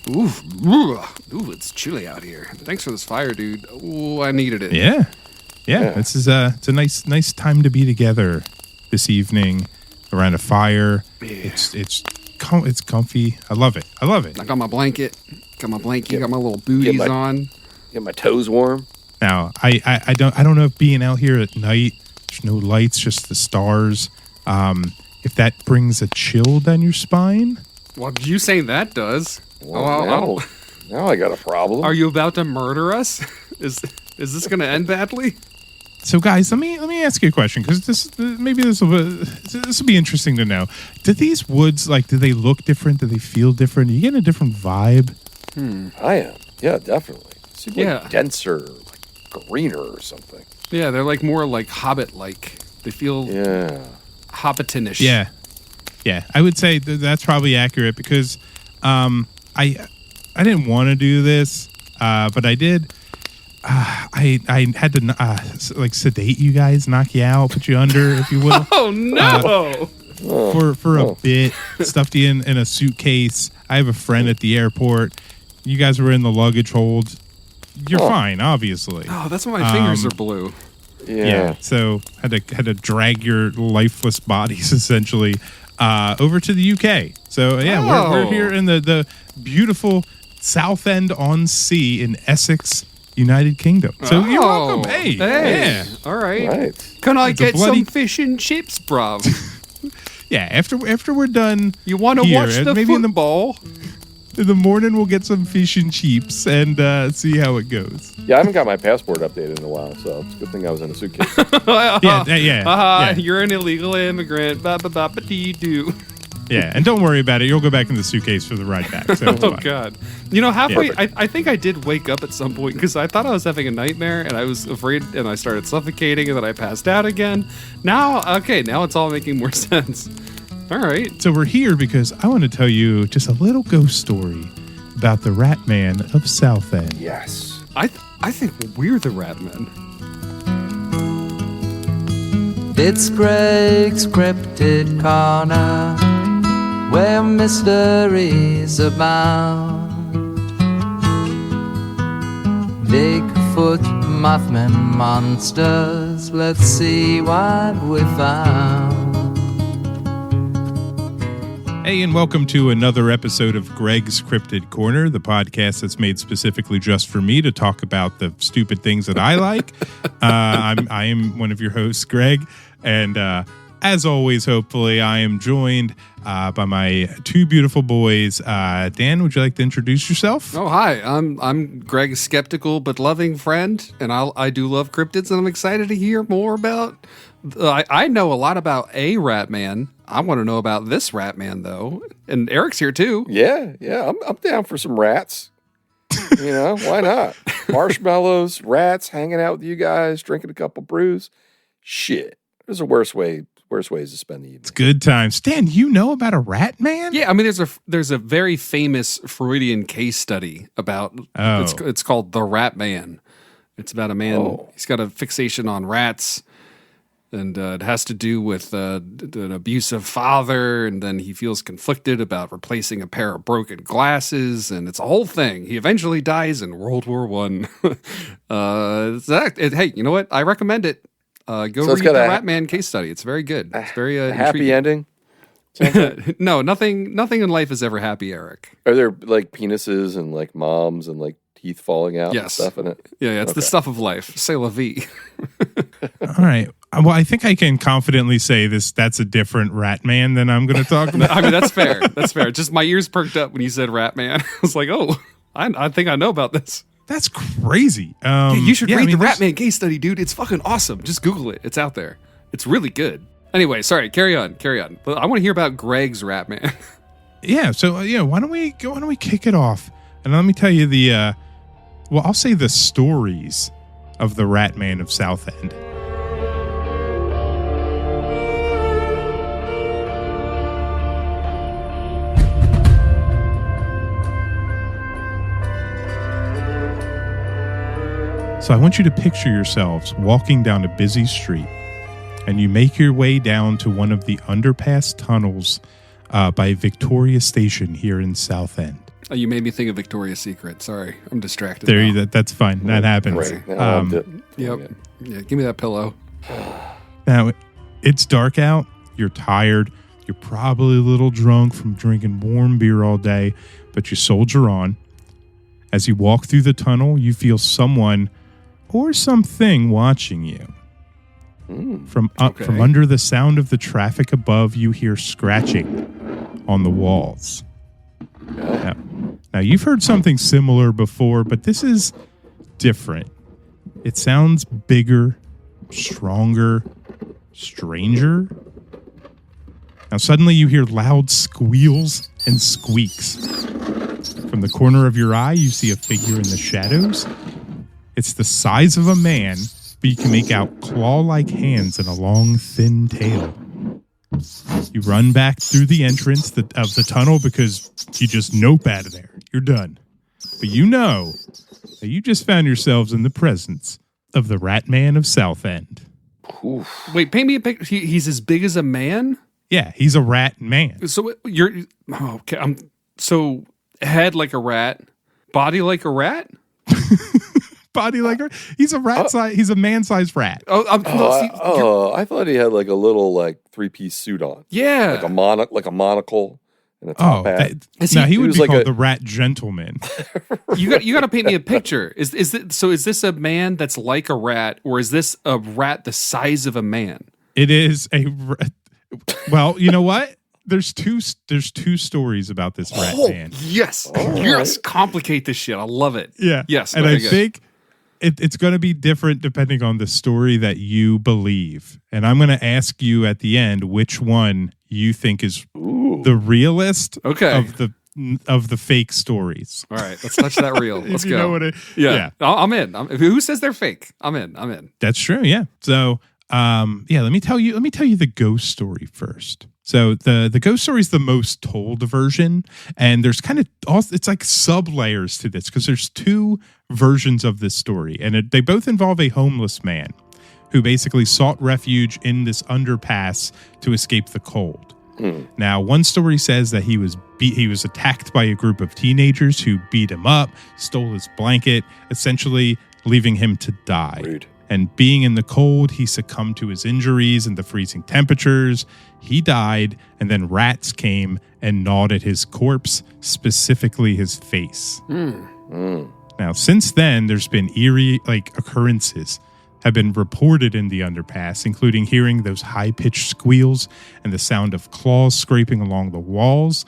Ooh, it's chilly out here. Thanks for this fire, dude. Ooh, I needed it. Yeah. This is it's a nice time to be together this evening around a fire. Yeah. It's comfy. I love it. I got my blanket. Got my little booties on. Get my toes warm. Now, I don't know if being out here at night, there's no lights, just the stars. If that brings a chill down your spine. Well, you saying that does. Well, now I got a problem. Are you about to murder us? Is this going to end badly? So, guys, let me ask you a question, because this will be interesting to know. Do these woods, do they look different? Do they feel different? Are you getting a different vibe? I am. Yeah, definitely. Seems like denser, like greener or something. Yeah, they're more like Hobbit-like. They feel Hobbitinish. Yeah. I would say that's probably accurate, because I didn't want to do this, but I did. I had to sedate you guys, knock you out, put you under, if you will. Oh no! For a bit, stuffed you in a suitcase. I have a friend at the airport. You guys were in the luggage hold. You're fine, obviously. Oh, that's why my fingers are blue. Yeah. So had to drag your lifeless bodies essentially over to the UK. So we're here in the beautiful Southend-On-Sea in Essex, United Kingdom. So you're welcome. Hey. Yeah. All right. Can I get some fish and chips, bruv? Yeah. After we're done, you want to watch the football? In the morning, we'll get some fish and chips and see how it goes. Yeah, I haven't got my passport updated in a while, so it's a good thing I was in a suitcase. You're an illegal immigrant. Ba-ba-ba-ba-dee-doo. Yeah, and don't worry about it. You'll go back in the suitcase for the ride back. So it's fine. God. Halfway, I think I did wake up at some point because I thought I was having a nightmare and I was afraid and I started suffocating and then I passed out again. Now it's all making more sense. All right. So we're here because I want to tell you just a little ghost story about the Ratman of Southend. Yes. I think we're the Ratman. It's Greg's Cryptid Corner, where mysteries abound. Bigfoot, Mothman, monsters, let's see what we found. Hey, and welcome to another episode of Greg's Cryptid Corner, the podcast that's made specifically just for me to talk about the stupid things that I like. I am one of your hosts, Greg, and as always, hopefully, I am joined by my two beautiful boys. Dan, would you like to introduce yourself? Oh, hi. I'm Greg's skeptical but loving friend, and I do love cryptids, and I'm excited to hear more about. I know a lot about a Ratman. I want to know about this Ratman, though. And Eric's here, too. Yeah. I'm down for some rats. Why not? Marshmallows, rats, hanging out with you guys, drinking a couple brews. Shit. There's a worse ways to spend the evening. It's good times. Dan, you know about a Ratman? Yeah, I mean, there's a very famous Freudian case study about, it's called The Ratman. It's about a man, he's got a fixation on rats. And it has to do with an abusive father, and then he feels conflicted about replacing a pair of broken glasses, and it's a whole thing. He eventually dies in World War I. Hey, you know what? I recommend it. Go read the Ratman case study. It's very good. It's very happy ending. No, nothing in life is ever happy, Eric. Are there penises and moms and teeth falling out? Yes. And stuff in it? Yeah, it's the stuff of life. C'est la vie. All right. Well, I think I can confidently say that's a different Ratman than I'm going to talk about. I mean, that's fair. That's fair. Just my ears perked up when you said Ratman. I was like, oh, I think I know about this. That's crazy. You should read the Ratman case study, dude. It's fucking awesome. Just Google it. It's out there. It's really good. Anyway, sorry. Carry on. But I want to hear about Greg's Ratman. Yeah. So why don't we kick it off? And let me tell you I'll say the stories of the Ratman of Southend. So I want you to picture yourselves walking down a busy street, and you make your way down to one of the underpass tunnels by Victoria Station here in Southend. You made me think of Victoria's Secret. Sorry, I'm distracted. That's fine. That happens. Right. Now Yep. Yeah, give me that pillow. Now, it's dark out. You're tired. You're probably a little drunk from drinking warm beer all day, but you soldier on. As you walk through the tunnel, you feel someone or something watching you. From under the sound of the traffic above, you hear scratching on the walls. Now, you've heard something similar before, but this is different. It sounds bigger, stronger, stranger. Now, suddenly you hear loud squeals and squeaks. From the corner of your eye, you see a figure in the shadows. It's the size of a man, but you can make out claw-like hands and a long, thin tail. You run back through the entrance of the tunnel because you just nope out of there. You're done. But you know that you just found yourselves in the presence of the Ratman of Southend. Oof. Wait, paint me a picture. He's as big as a man? Yeah, he's a rat man. So okay. So head like a rat, body like a rat? Body like a he's a rat size. He's a man-sized rat. I thought he had like a little like 3-piece suit on. Yeah, like a monocle and a top hat. He would was be like called the Rat Gentleman. You got to paint me a picture. Is this a man that's like a rat, or is this a rat the size of a man? It is a. Well, you know what? There's two stories about this rat man. Yes, right. yes. Complicate this shit. I love it. Yeah. Yes, and I think it's going to be different depending on the story that you believe. And I'm going to ask you at the end which one you think is the realist of the fake stories. All right, let's touch that reel. Let's go. Yeah. I'm in. Who says they're fake? I'm in. That's true. Yeah. So, let me tell you the ghost story first. So the ghost story is the most told version, and there's kind of it's like sub layers to this because there's two versions of this story, and they both involve a homeless man who basically sought refuge in this underpass to escape the cold. Now, one story says that he was attacked by a group of teenagers who beat him up, stole his blanket, essentially leaving him to die. Rude. And being in the cold, he succumbed to his injuries and the freezing temperatures. He died, and then rats came and gnawed at his corpse, specifically his face. Now, since then, there's been eerie occurrences have been reported in the underpass, including hearing those high-pitched squeals and the sound of claws scraping along the walls.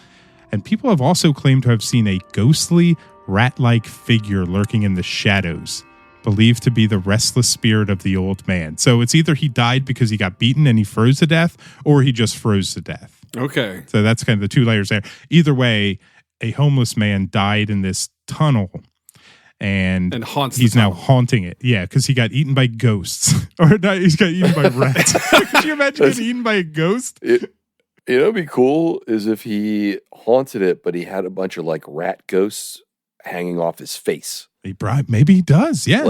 And people have also claimed to have seen a ghostly, rat-like figure lurking in the shadows, believed to be the restless spirit of the old man. So it's either he died because he got beaten and he froze to death, or he just froze to death. Okay. So that's kind of the two layers there. Either way, a homeless man died in this tunnel, and he's now haunting it. Yeah, because he got eaten by ghosts. Or no, he's got eaten by rats. Could you imagine getting eaten by a ghost? It'd be cool is if he haunted it, but he had a bunch of like rat ghosts hanging off his face. Maybe he does. Yeah.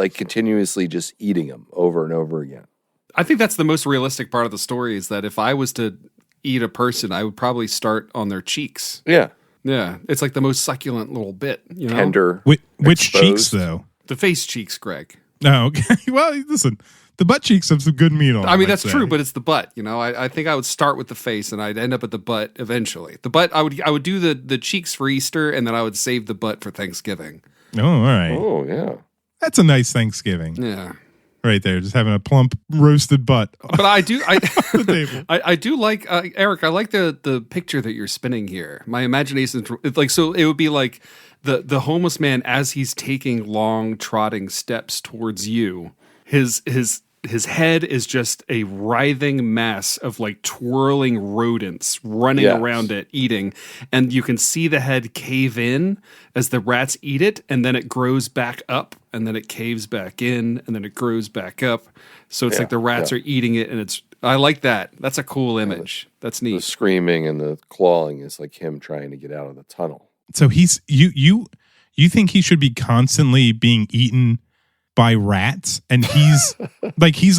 Continuously just eating him over and over again. I think that's the most realistic part of the story is that if I was to eat a person, I would probably start on their cheeks. Yeah. Yeah. It's like the most succulent little bit, you know? Tender. Which cheeks, though? The face cheeks, Greg. Oh, okay. Well, listen, the butt cheeks have some good meat on them. I mean, that's true, but it's the butt. You know, I think I would start with the face and I'd end up at the butt eventually. The butt, I would do the cheeks for Easter and then I would save the butt for Thanksgiving. Oh, all right. Oh, yeah. That's a nice Thanksgiving. Yeah. Right there, just having a plump roasted butt. But I do, the table. I do like Eric. I like the picture that you're spinning here. My imagination, so it would be like the homeless man as he's taking long trotting steps towards you. His head is just a writhing mass of like twirling rodents running around it, eating. And you can see the head cave in as the rats eat it. And then it grows back up and then it caves back in and then it grows back up. So it's like the rats are eating it. And I like that. That's a cool image. That's neat. The screaming and the clawing is like him trying to get out of the tunnel. So you think he should be constantly being eaten by rats, and he's he's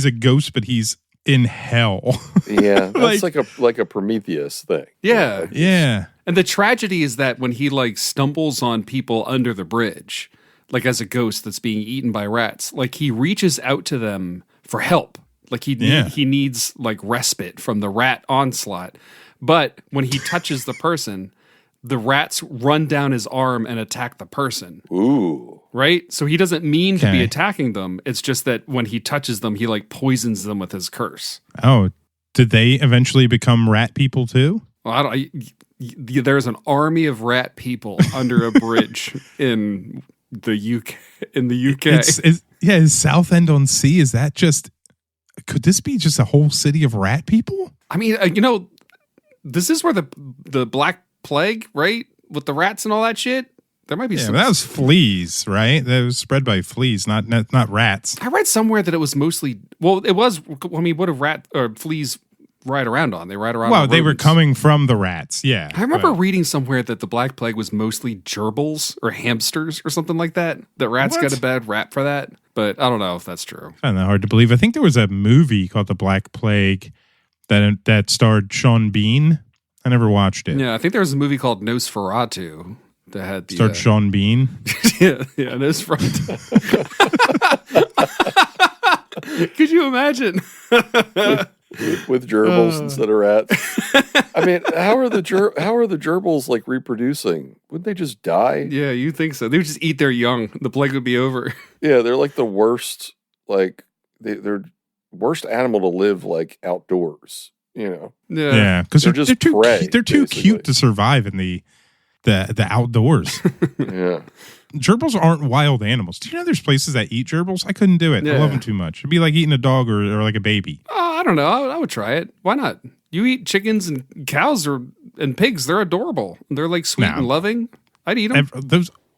a ghost, but he's in hell. Yeah, that's like a Prometheus thing. Yeah. Yeah. And the tragedy is that when he like stumbles on people under the bridge, like as a ghost that's being eaten by rats, like he reaches out to them for help. Like he needs like respite from the rat onslaught. But when he touches the person, the rats run down his arm and attack the person. Ooh. Right? So he doesn't mean to be attacking them. It's just that when he touches them, he like poisons them with his curse. Oh, did they eventually become rat people too? Well, there's an army of rat people under a bridge in the UK. Is Southend-On-Sea, is that just, could this be just a whole city of rat people? I mean, this is where the Black Plague, right? With the rats and all that shit. There might be some. That was fleas, right? That was spread by fleas, not rats. I read somewhere that it was mostly. Well, it was. I mean, what do fleas ride around on? They ride around. Well, they were coming from the rats. Yeah, I remember reading somewhere that the Black Plague was mostly gerbils or hamsters or something like that. That rats got a bad rap for that, but I don't know if that's true. I find that hard to believe. I think there was a movie called The Black Plague that starred Sean Bean. I never watched it. Yeah, I think there was a movie called Nosferatu that had the starred Sean Bean. yeah, Nosferatu. Could you imagine? with gerbils instead of rats. I mean, how are the gerbils like reproducing? Wouldn't they just die? Yeah, you think so? They would just eat their young. The plague would be over. Yeah, they're like the worst. Like they're worst animal to live like outdoors. You know. Yeah, because they're too prey, they're too cute to survive in the outdoors. Yeah. Gerbils aren't wild animals. Do you know there's places that eat gerbils? I couldn't do it. I love them too much. It'd be like eating a dog or like a baby. Oh, I don't know. I would try it. Why not? You eat chickens and cows and pigs. They're adorable. They're like sweet and loving. I'd eat them.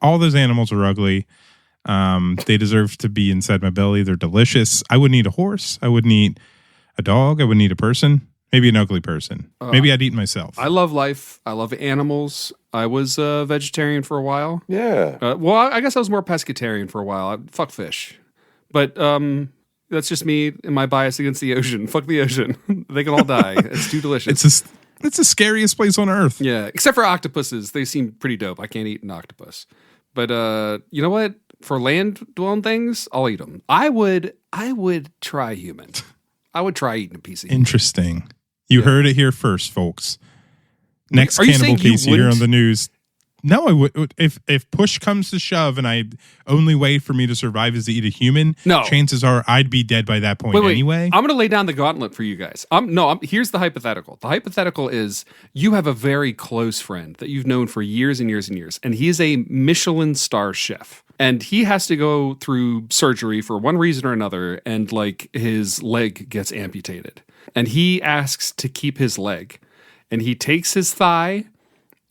All those animals are ugly. They deserve to be inside my belly. They're delicious. I wouldn't eat a horse. I wouldn't eat a dog. I wouldn't eat a person. Maybe an ugly person. Maybe I'd eat myself. I love life. I love animals. I was a vegetarian for a while. Yeah. Well, I guess I was more pescatarian for a while. Fuck fish. But that's just me and my bias against the ocean. Fuck the ocean. They can all die. It's too delicious. It's the scariest place on earth. Yeah, except for octopuses. They seem pretty dope. I can't eat an octopus. But you know what? For land-dwelling things, I'll eat them. I would try human. I would try eating a piece of human. Interesting. You heard it here first, folks. Next cannibal case you hear on the news. No, I would. If push comes to shove and only way for me to survive is to eat a human, chances are I'd be dead by that point anyway. I'm going to lay down the gauntlet for you guys. Here's the hypothetical. The hypothetical is you have a very close friend that you've known for years and years and years, and he is a Michelin star chef. And he has to go through surgery for one reason or another, and like his leg gets amputated. And he asks to keep his leg. And he takes his thigh,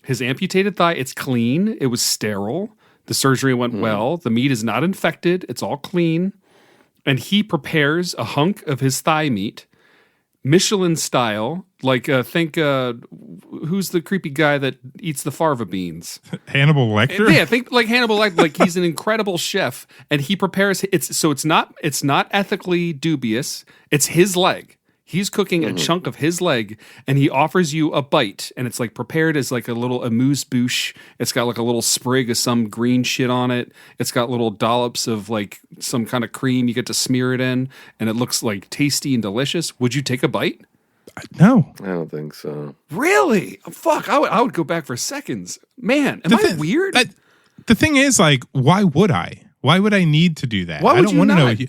his amputated thigh, it's clean, it was sterile, the surgery went well, the meat is not infected, it's all clean. And he prepares a hunk of his thigh meat, Michelin style, like think who's the creepy guy that eats the farva beans? Hannibal Lecter? Yeah, think like Hannibal Lecter. Like he's an incredible chef, and he prepares it's not ethically dubious. It's his leg. He's cooking a chunk of his leg, and he offers you a bite, and it's like prepared as like a little amuse-bouche. It's got like a little sprig of some green shit on it. It's got little dollops of like some kind of cream you get to smear it in, and it looks like tasty and delicious. Would you take a bite? No. I don't think so. Really? Fuck, I would go back for seconds. Man, am I weird? The thing is, like, why would I? Why would I need to do that? Why would I don't you want to not? know.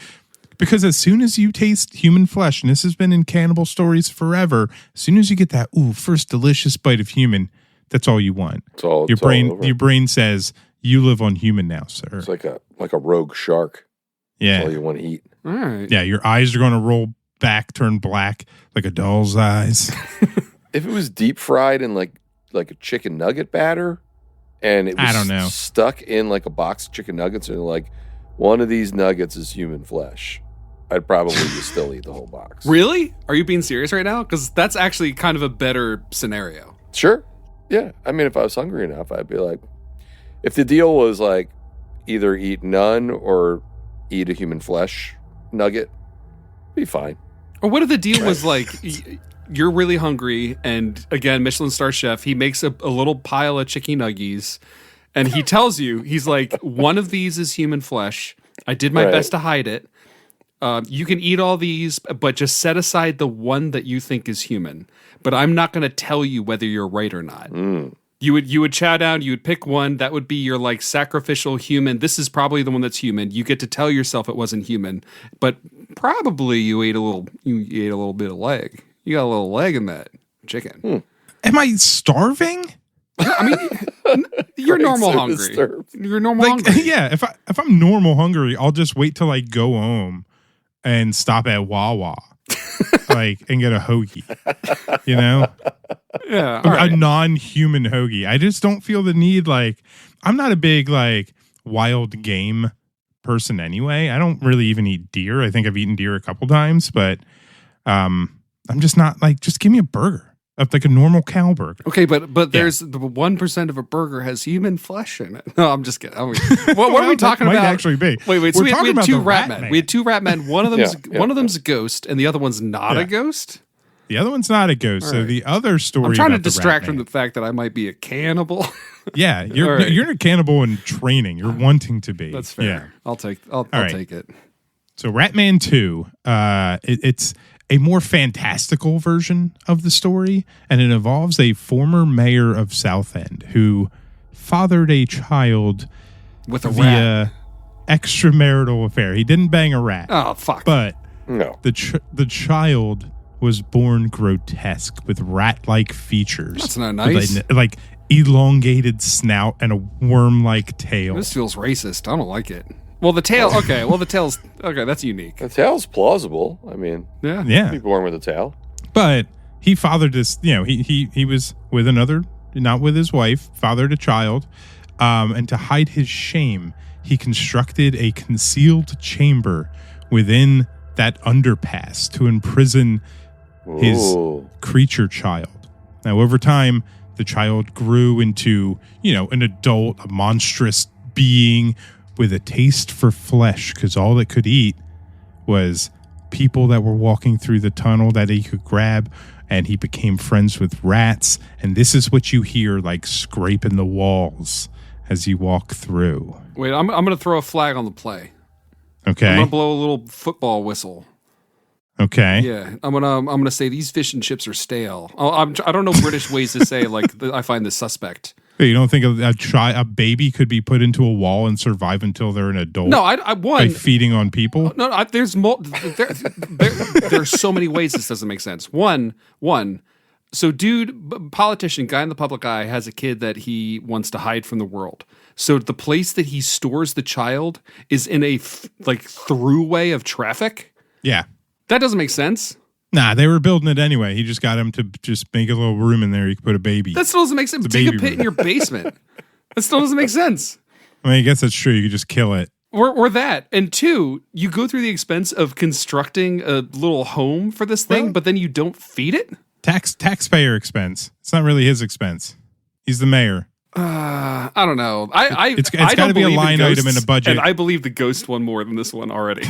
Because as soon as you taste human flesh, and this has been in cannibal stories forever, as soon as you get that first delicious bite of human, that's all you want. Your brain says you live on human now, sir. It's like a rogue shark. Yeah, That's all you want to eat. All right. Yeah, your eyes are going to roll back, turn black like a doll's eyes. If it was deep fried in like a chicken nugget batter, and it was I don't know. stuck in like a box of chicken nuggets, and like one of these nuggets is human flesh, I'd probably just still eat the whole box. Really? Are you being serious right now? Because that's actually kind of a better scenario. Sure. Yeah. I mean, if I was hungry enough, I'd be like, if the deal was like either eat none or eat a human flesh nugget, be fine. Or what if the deal was like, you're really hungry, and again, Michelin star chef, he makes a little pile of chicken nuggies, and he tells you, he's like, one of these is human flesh. I did my best to hide it. You can eat all these, but just set aside the one that you think is human. But I'm not going to tell you whether you're right or not. You would chow down, you would pick one, that would be your like sacrificial human. This is probably the one that's human. You get to tell yourself it wasn't human, but probably you ate a little bit of leg. You got a little leg in that chicken. Am I starving? I mean, you're normal hungry. You're normal hungry. Yeah, if I'm normal hungry, I'll just wait till I go home and stop at Wawa, and get a hoagie. You know? Yeah, a non-human hoagie. I just don't feel the need. Like, I'm not a big wild game person anyway. I don't really even eat deer. I think I've eaten deer a couple times, but I'm just not just give me a burger. Like a normal cow burger. Okay, but there's the 1% of a burger has human flesh in it. No, I'm just kidding. What are we talking about? Might actually be. Wait. So we had two Ratmen. We had two Ratmen. One of them's a ghost, and the other one's not a ghost. The other one's not a ghost. So the other story. I'm trying to distract from the fact that I might be a cannibal. Yeah, you're a cannibal in training. You're wanting to be. That's fair. Yeah. I'll take it. So Ratman 2, it's a more fantastical version of the story, and it involves a former mayor of Southend who fathered a child with a via extramarital affair. He didn't bang a rat. Oh, fuck. But no. The child was born grotesque with rat-like features. That's not nice. With elongated snout and a worm-like tail. This feels racist. I don't like it. Well, the tail. Okay. Well, the tail's okay. That's unique. The tail's plausible. I mean, yeah. Be born with a tail. But he fathered this. He was with another, not with his wife. Fathered a child, and to hide his shame, he constructed a concealed chamber within that underpass to imprison his creature child. Now, over time, the child grew into an adult, a monstrous being with a taste for flesh, because all it could eat was people that were walking through the tunnel that he could grab, and he became friends with rats. And this is what you hear scraping the walls as you walk through. Wait, I'm going to throw a flag on the play. Okay. I'm going to blow a little football whistle. Okay. Yeah, I'm gonna say these fish and chips are stale. I don't know British ways to say I find this suspect. You don't think a baby could be put into a wall and survive until they're an adult? No, by feeding on people. No, there's so many ways this doesn't make sense. One. So, politician, guy in the public eye, has a kid that he wants to hide from the world. So the place that he stores the child is in a throughway of traffic. Yeah, that doesn't make sense. Nah, they were building it anyway. He just got him to just make a little room in there. You could put a baby. That still doesn't make sense. Dig a pit in your basement. That still doesn't make sense. I mean, I guess that's true. You could just kill it. Or that. And two, you go through the expense of constructing a little home for this thing, but then you don't feed it? Taxpayer expense. It's not really his expense. He's the mayor. I don't know. It's got to be a line item in a budget. And I believe the ghost one more than this one already.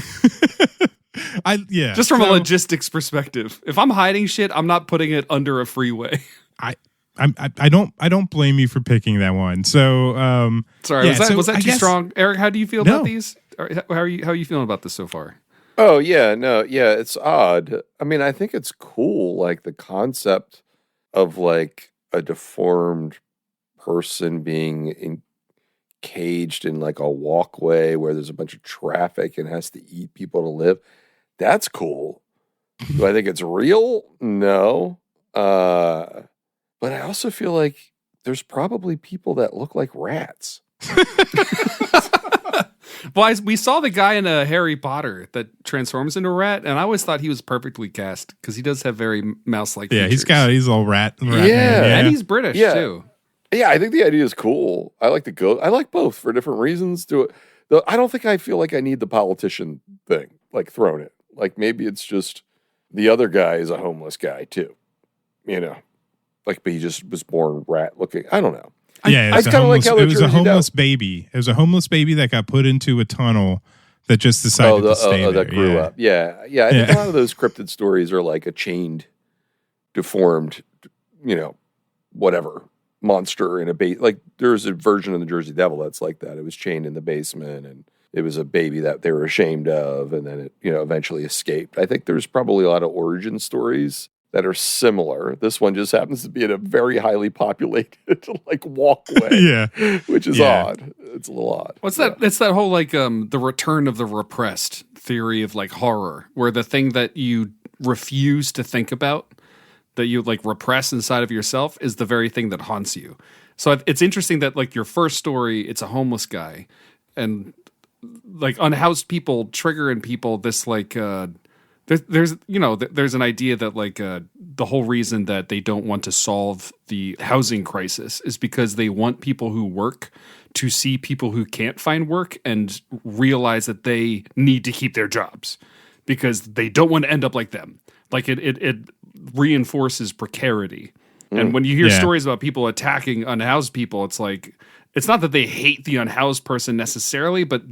Just from a logistics perspective. If I'm hiding shit, I'm not putting it under a freeway. I don't blame you for picking that one. So sorry, was that too strong? Eric, how do you feel about these? How are you feeling about this so far? Oh yeah, it's odd. I mean, I think it's cool, the concept of a deformed person being caged in a walkway where there's a bunch of traffic and has to eat people to live. That's cool. Do I think it's real? No. But I also feel like there's probably people that look like rats. Well, we saw the guy in Harry Potter that transforms into a rat, and I always thought he was perfectly cast because he does have very mouse-like features. He's all rat. Yeah, and he's British too. Yeah, I think the idea is cool. I like the ghost. I like both for different reasons. I don't think I feel like I need the politician thing, thrown in. Maybe it's just the other guy is a homeless guy too, but he just was born rat looking. I don't know. Yeah, it was a homeless baby. It was a homeless baby that got put into a tunnel that just decided to stay there. That grew up. Yeah. I think a lot of those cryptid stories are like a chained, deformed, whatever monster in a base. Like there's a version of the Jersey Devil that's like that. It was chained in the basement, and it was a baby that they were ashamed of, and then it, eventually escaped. I think there's probably a lot of origin stories that are similar. This one just happens to be in a very highly populated walkway, which is odd. It's a little odd. What's that? It's that whole the return of the repressed theory of like horror, where the thing that you refuse to think about, that you like repress inside of yourself, is the very thing that haunts you. So it's interesting that like your first story, it's a homeless guy, and like unhoused people trigger in people this like there's an idea that like the whole reason that they don't want to solve the housing crisis is because they want people who work to see people who can't find work and realize that they need to keep their jobs because they don't want to end up like them. Like it reinforces precarity. And when you hear stories about people attacking unhoused people, it's like, it's not that they hate the unhoused person necessarily, but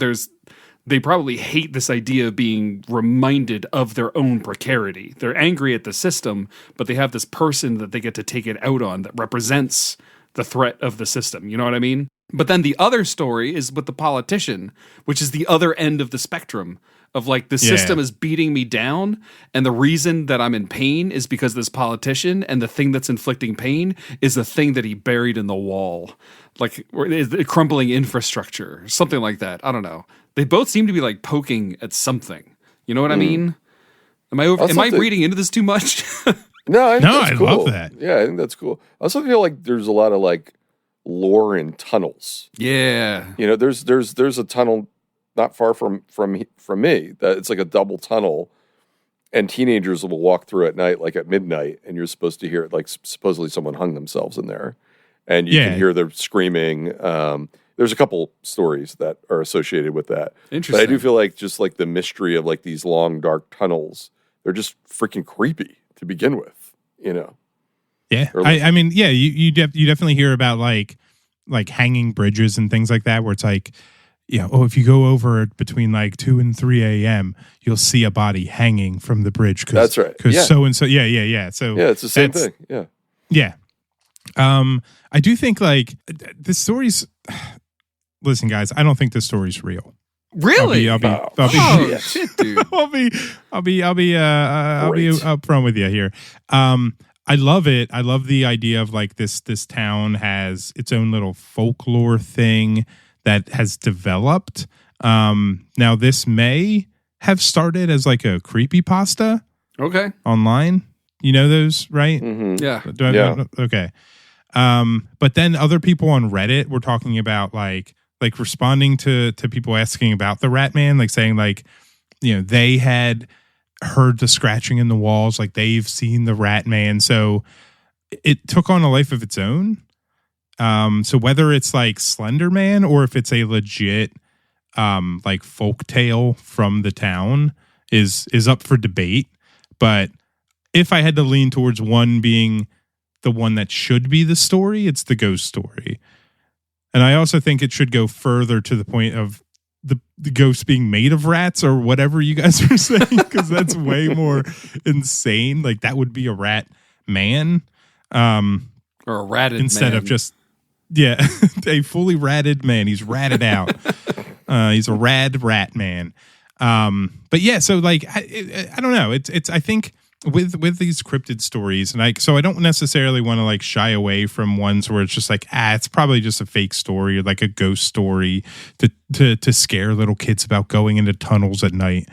they probably hate this idea of being reminded of their own precarity. They're angry at the system, but they have this person that they get to take it out on that represents the threat of the system. You know what I mean? But then the other story is with the politician, which is the other end of the spectrum of like the system is beating me down, and the reason that I'm in pain is because this politician, and the thing that's inflicting pain is the thing that he buried in the wall, like crumbling infrastructure, something like that. I don't know. They both seem to be like poking at something. You know what I mean? Am I reading into this too much? No, I cool. Love that. Yeah, I think that's cool. I also feel like there's a lot of like lore in tunnels. Yeah. There's a tunnel not far from me that it's like a double tunnel, and teenagers will walk through at night, like at midnight, and you're supposed to hear it, like supposedly someone hung themselves in there, and you can hear them screaming. There's a couple stories that are associated with that. Interesting. But I do feel like just like the mystery of like these long dark tunnels, they're just freaking creepy to begin with, Yeah, I mean, you definitely hear about like hanging bridges and things like that, where it's like, if you go over it between like 2 and 3 a.m., you'll see a body hanging from the bridge. That's right. Because so and so, So it's the same thing. Yeah. I do think like the story's. Listen, guys, I don't think this story's real. Really? I'll be shit, dude. I'll be upfront with you here. I love it. I love the idea of like this town has its own little folklore thing that has developed. Now this may have started as like a creepypasta. Okay. Online. You know those, right? Mm-hmm. Yeah. Okay. But then other people on Reddit were talking about like responding to people asking about the Ratman, like saying like, they had heard the scratching in the walls, like they've seen the Ratman. So it took on a life of its own. So whether it's like Slender Man or if it's a legit like folk tale from the town is up for debate. But if I had to lean towards one being the one that should be the story, it's the ghost story. And I also think it should go further to the point of the ghost being made of rats or whatever you guys are saying, because that's way more insane. Like that would be a rat man. Or a ratted instead man. of just, a fully ratted man. He's ratted out. He's a rat man. But yeah, so like, I don't know. It's I think with these cryptid stories, and so I don't necessarily want to like shy away from ones where it's just like, it's probably just a fake story or like a ghost story to scare little kids about going into tunnels at night,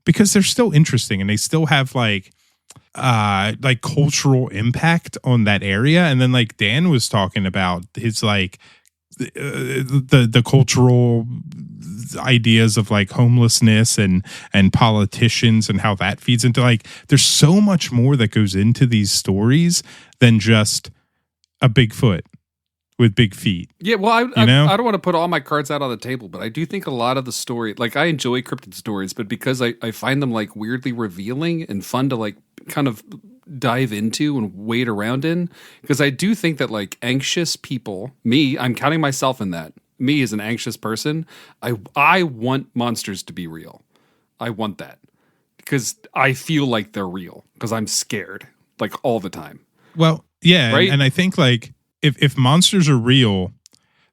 because they're still interesting and they still have like cultural impact on that area. And then like Dan was talking about his like the cultural ideas of like homelessness and politicians and how that feeds into like, there's so much more that goes into these stories than just a Bigfoot with big feet. Yeah, well, I don't want to put all my cards out on the table, but I do think a lot of the story, like I enjoy cryptid stories, but because I find them like weirdly revealing and fun to like kind of dive into and wade around in, because I do think that like anxious people, I'm counting myself in that, me as an anxious person, I want monsters to be real. I want that because I feel like they're real because I'm scared like all the time. Well, yeah, right? and I think like if monsters are real,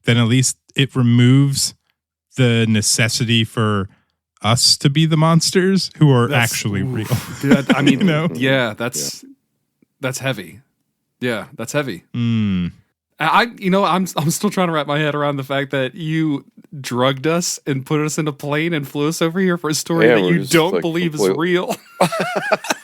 then at least it removes the necessity for us to be the monsters who are actually real. I mean, that's heavy. Yeah, that's heavy. I'm still trying to wrap my head around the fact that you drugged us and put us in a plane and flew us over here for a story that you don't believe is real.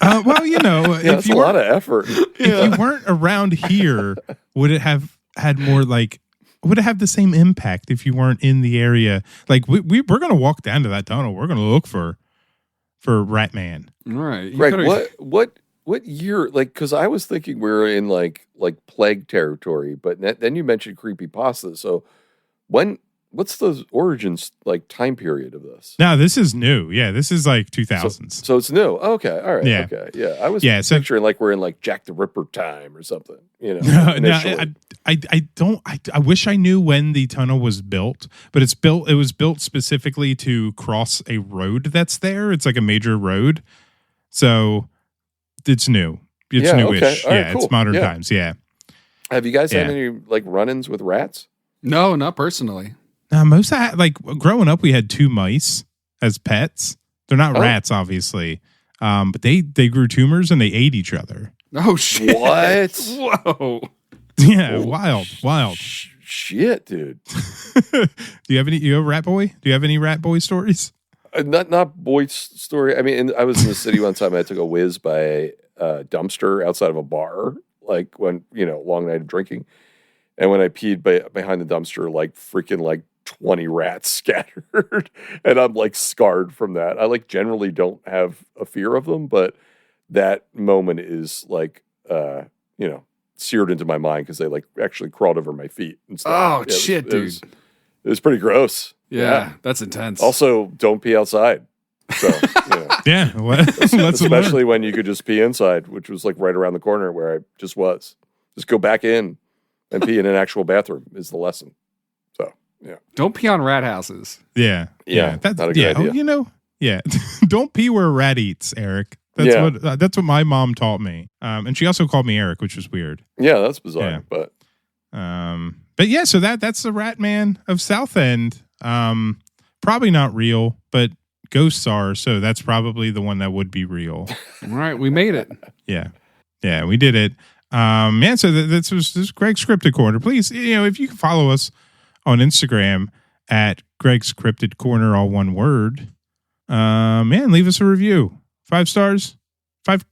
Well, it's a lot of effort. If you weren't around here, would it have had more like? Would it have the same impact if you weren't in the area? Like we're going to walk down to that tunnel. We're going to look for Ratman. Right. Greg, what year? Like, because I was thinking we were in like plague territory, but then you mentioned creepypasta. So what's the origins like time period of this? No, this is new. Yeah, this is like 2000s. So it's new. Okay, all right. Yeah. Okay, yeah. I was picturing like we're in like Jack the Ripper time or something. I wish I knew when the tunnel was built, but it was built specifically to cross a road that's there. It's like a major road. So it's new. It's newish. Okay. All right, cool. It's modern times. Yeah. Have you guys had any like run-ins with rats? No, not personally. Most like growing up, we had 2 mice as pets. They're not rats, obviously, but they grew tumors and they ate each other. Oh shit! What? Whoa! Yeah, wild. Shit, dude. Do you have any? You have rat boy? Do you have any rat boy stories? Not boy's story. I mean, I was in the city one time. I took a whiz by a dumpster outside of a bar, like when long night of drinking, and when I peed behind the dumpster, like freaking like 20 rats scattered, and I'm like scarred from that. I like generally don't have a fear of them, but that moment is like seared into my mind because they like actually crawled over my feet and stuff. Oh shit, dude! It was pretty gross. Yeah, that's intense. Also, don't pee outside. So, yeah, especially when you could just pee inside, which was like right around the corner where I just was. Just go back in and pee in an actual bathroom is the lesson. So, yeah. Don't pee on rat houses. Yeah. That's not a good idea. Don't pee where a rat eats, Eric. That's what my mom taught me. And she also called me Eric, which was weird. Yeah, that's bizarre. Yeah. But yeah, so that's the Ratman of Southend. Probably not real, but ghosts are, so that's probably the one that would be real. All right, we made it. Yeah, we did it. So this was Greg's Cryptid Corner. Please, if you can follow us on Instagram at Greg's Cryptid Corner, all one word. Leave us a review. 5 stars. 5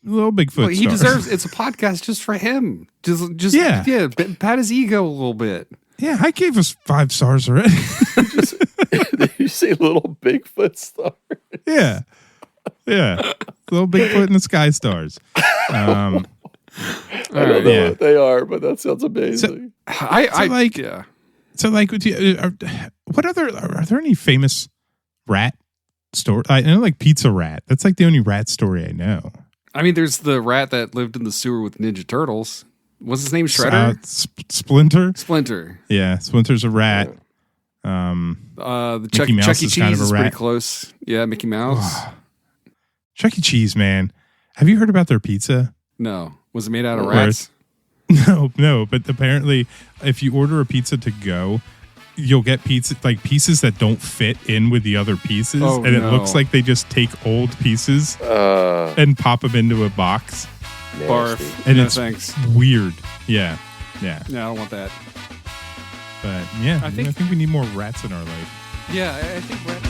little Bigfoot well, he stars. deserves. It's a podcast just for him. Just pat his ego a little bit. Yeah, I gave us 5 stars already. Did you say little Bigfoot stars? Yeah. Little Bigfoot in the sky stars. I don't know what they are, but that sounds amazing. So, are there any famous rat story? I know like Pizza Rat. That's like the only rat story I know. I mean, there's the rat that lived in the sewer with Ninja Turtles. What's his name? Shredder? Splinter. Splinter. Yeah, Splinter's a rat. The Chuck Mickey Mouse E. Cheese kind of a is rat. pretty close. Yeah, Mickey Mouse. Chuck E. Cheese, man. Have you heard about their pizza? No. Was it made out of rats? No. But apparently, if you order a pizza to go, you'll get pieces that don't fit in with the other pieces, it looks like they just take old pieces and pop them into a box. Barf. And thanks. Weird. Yeah. Yeah, I don't want that. But yeah, I think we need more rats in our life. Yeah, I think rats.